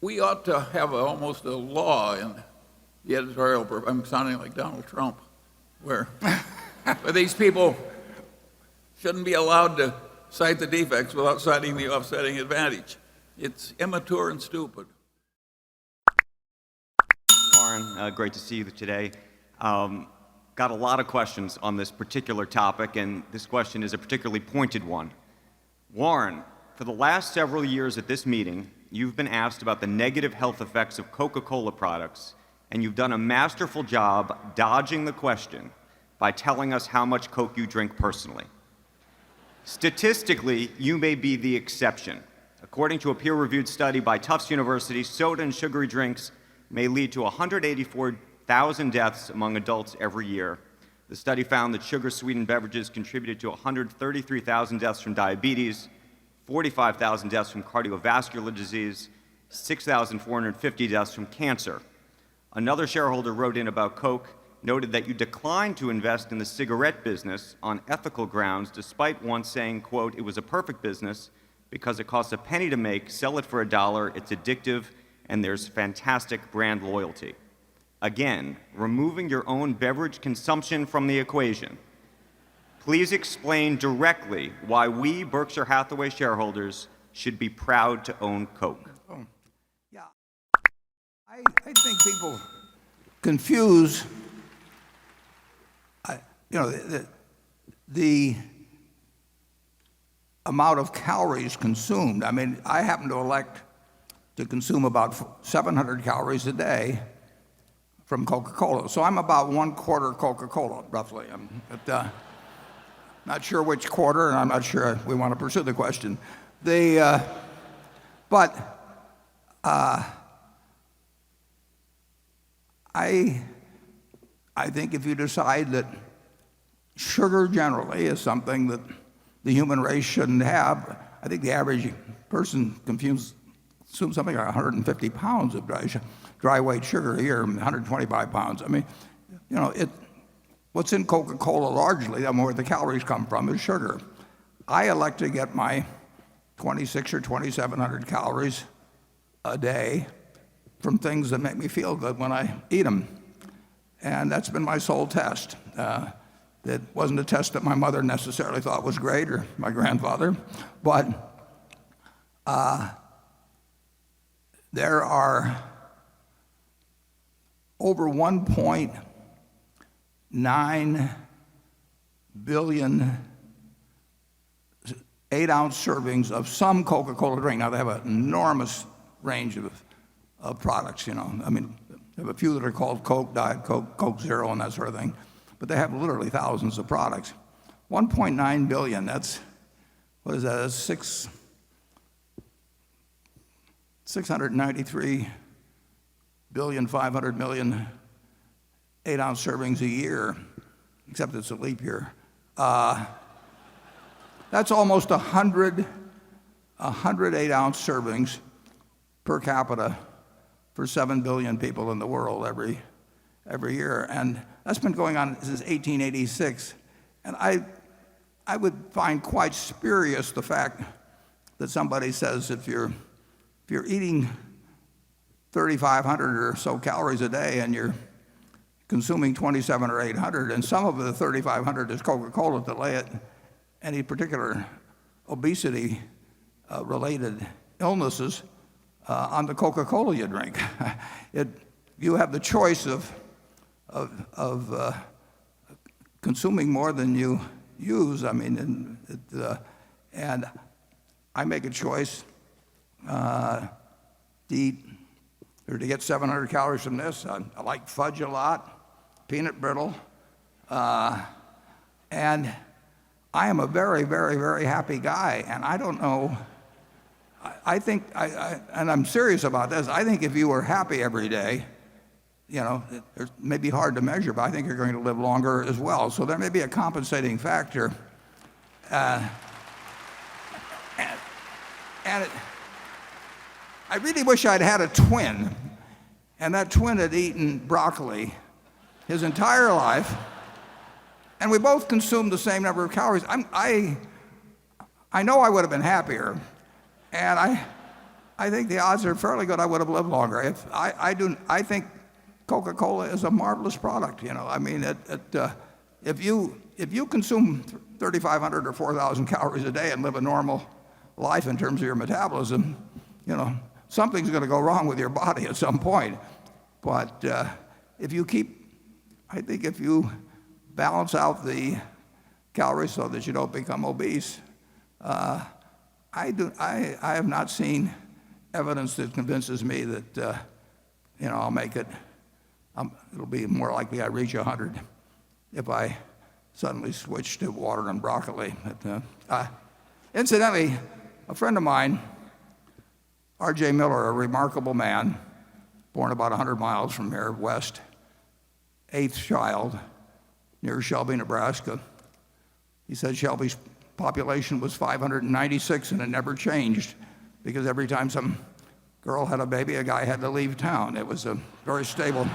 we ought to have almost a law in the editorial. I'm sounding like Donald Trump, where these people shouldn't be allowed to cite the defects without citing the offsetting advantage. It's immature and stupid. Warren, great to see you today. Got a lot of questions on this particular topic, and this question is a particularly pointed one. Warren, for the last several years at this meeting, you've been asked about the negative health effects of Coca-Cola products, and you've done a masterful job dodging the question by telling us how much Coke you drink personally. Statistically, you may be the exception. According to a peer-reviewed study by Tufts University, soda and sugary drinks may lead to 184,000 deaths among adults every year. The study found that sugar-sweetened beverages contributed to 133,000 deaths from diabetes, 45,000 deaths from cardiovascular disease, 6,450 deaths from cancer. Another shareholder wrote in about Coke, noted that you declined to invest in the cigarette business on ethical grounds, despite once saying, quote, "It was a perfect business because it costs a penny to make, sell it for $1, it's addictive, and there's fantastic brand loyalty." Again, removing your own beverage consumption from the equation. Please explain directly why we Berkshire Hathaway shareholders should be proud to own Coke. Oh, yeah. I think people confuse, the amount of calories consumed. I mean, I happen to elect to consume about 700 calories a day from Coca-Cola. So I'm about 1/4 Coca-Cola, roughly. Not sure which quarter, and I'm not sure we want to pursue the question. But I think if you decide that sugar generally is something that the human race shouldn't have, I think the average person consumes something like 150 pounds of dry weight sugar a year, 125 pounds. I mean, what's in Coca-Cola largely, where the calories come from, is sugar. I elect to get my 2,600 or 2,700 calories a day from things that make me feel good when I eat them. And that's been my sole test. It wasn't a test that my mother necessarily thought was great, or my grandfather, but there are over 1.9 billion 8-ounce servings of some Coca-Cola drink. Now, they have an enormous range of products, I mean, they have a few that are called Coke, Diet Coke, Coke Zero, and that sort of thing. But they have literally thousands of products. 1.9 billion, that's, what is that? That's 693 billion, 500 million 8-ounce servings a year, except it's a leap year. That's almost 100 8-ounce servings per capita for 7 billion people in the world every year. And that's been going on since 1886. And I would find quite spurious the fact that somebody says if you're eating 3,500 or so calories a day and you're consuming 27 or 800, and some of the 3,500 is Coca-Cola, to lay it any particular obesity related illnesses on the Coca-Cola you drink. You have the choice of consuming more than you use. I mean, and I make a choice to eat or to get 700 calories from this. I like fudge a lot, peanut brittle, and I am a very, very, very happy guy. And I don't know. I think, and I'm serious about this, I think if you were happy every day, it may be hard to measure, but I think you're going to live longer as well. So there may be a compensating factor. I really wish I'd had a twin, and that twin had eaten broccoli his entire life, and we both consumed the same number of calories. I know I would have been happier. And I think the odds are fairly good I would have lived longer. I think Coca-Cola is a marvelous product. I mean, if you consume 3,500 or 4,000 calories a day and live a normal life in terms of your metabolism, something's going to go wrong with your body at some point. But I think if you balance out the calories so that you don't become obese, I have not seen evidence that convinces me that I'll make it. It'll be more likely I reach 100 if I suddenly switch to water and broccoli. Incidentally, a friend of mine, R.J. Miller, a remarkable man, born about 100 miles from here west, eighth child, near Shelby, Nebraska. He said Shelby's population was 596 and it never changed because every time some girl had a baby, a guy had to leave town. It was a very stable.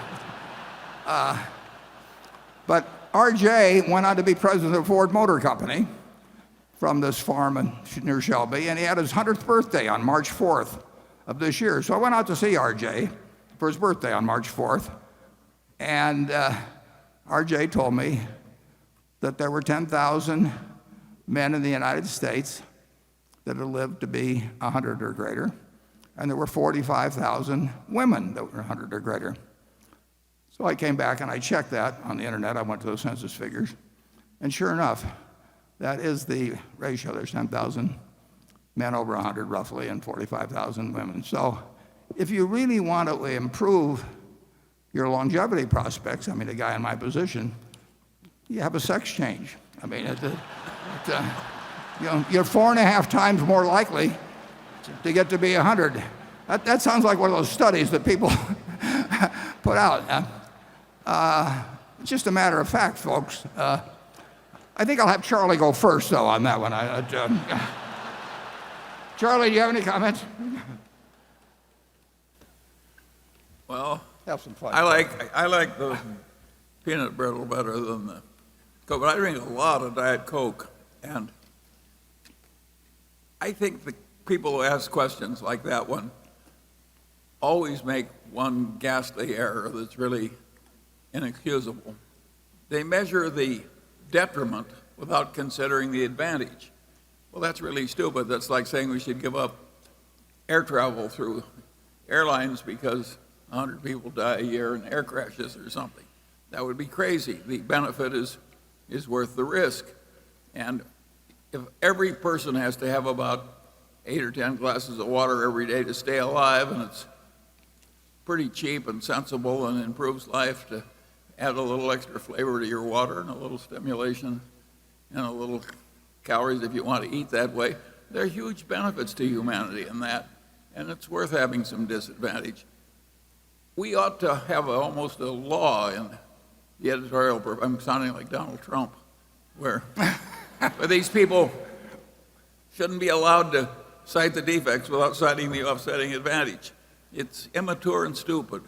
But R.J. went on to be president of Ford Motor Company from this farm near Shelby, and he had his 100th birthday on March 4th of this year. So I went out to see R.J. for his birthday on March 4th, and R.J. told me that there were 10,000 men in the United States that had lived to be 100 or greater, and there were 45,000 women that were 100 or greater. So I came back and I checked that on the internet. I went to the census figures, and sure enough, that is the ratio. There's 10,000 men over 100 roughly and 45,000 women. So if you really want to improve your longevity prospects, I mean, a guy in my position, you have a sex change. I mean, you're 4.5 times more likely to get to be 100. That sounds like one of those studies that people put out. It's just a matter of fact, folks. I think I'll have Charlie go first, though, on that one. Charlie, do you have any comments? Well, Have some fun. I like the peanut brittle better than the Coke, but I drink a lot of Diet Coke, and I think the people who ask questions like that one always make one ghastly error that's really inexcusable. They measure the detriment without considering the advantage. Well, that's really stupid. That's like saying we should give up air travel through airlines because 100 people die a year in air crashes or something. That would be crazy. The benefit is worth the risk. And if every person has to have about 8 or 10 glasses of water every day to stay alive, and it's pretty cheap and sensible and improves life to add a little extra flavor to your water and a little stimulation and a little calories if you want to eat that way, there are huge benefits to humanity in that, and it's worth having some disadvantage. We ought to have almost a law in the editorial, I'm sounding like Donald Trump, where these people shouldn't be allowed to cite the defects without citing the offsetting advantage. It's immature and stupid.